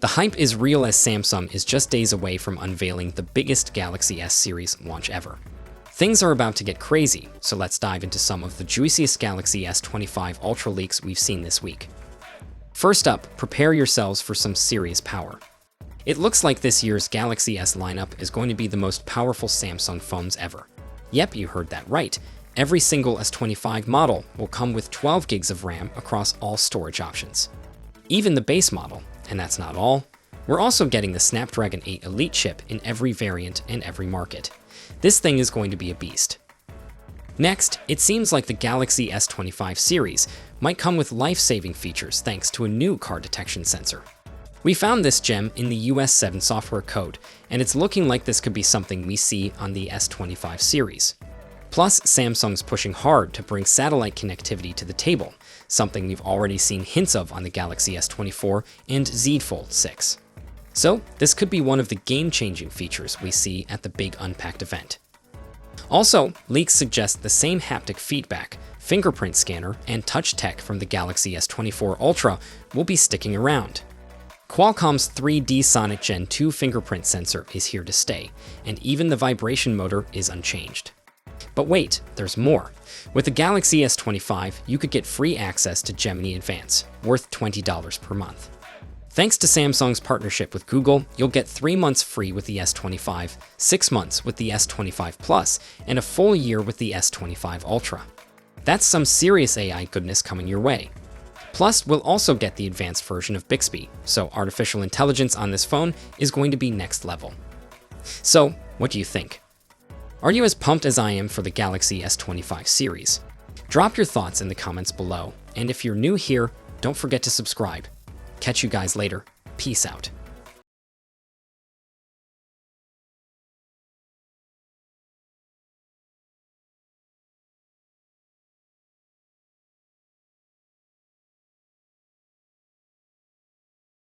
The hype is real as Samsung is just days away from unveiling the biggest Galaxy S series launch ever. Things are about to get crazy, so let's dive into some of the juiciest Galaxy S25 Ultra leaks we've seen this week. First up, prepare yourselves for some serious power. It looks like this year's Galaxy S lineup is going to be the most powerful Samsung phones ever. Yep, you heard that right. Every single S25 model will come with 12 gigs of RAM across all storage options. Even the base model, and that's not all, we're also getting the Snapdragon 8 Elite chip in every variant and every market. This thing is going to be a beast. Next, it seems like the Galaxy S25 series might come with life-saving features thanks to a new car detection sensor. We found this gem in the US 7 software code, and it's looking like this could be something we see on the S25 series. Plus, Samsung's pushing hard to bring satellite connectivity to the table, something we've already seen hints of on the Galaxy S24 and Z Fold 6. So, this could be one of the game-changing features we see at the big Unpacked event. Also, leaks suggest the same haptic feedback, fingerprint scanner, and touch tech from the Galaxy S24 Ultra will be sticking around. Qualcomm's 3D Sonic Gen 2 fingerprint sensor is here to stay, and even the vibration motor is unchanged. But wait, there's more. With the Galaxy S25, you could get free access to Gemini Advance, worth $20 per month. Thanks to Samsung's partnership with Google, you'll get 3 months free with the S25, 6 months with the S25 Plus, and a full year with the S25 Ultra. That's some serious AI goodness coming your way. Plus, we'll also get the advanced version of Bixby, so artificial intelligence on this phone is going to be next level. So, what do you think? Are you as pumped as I am for the Galaxy S25 series? Drop your thoughts in the comments below, and if you're new here, don't forget to subscribe. Catch you guys later. Peace out.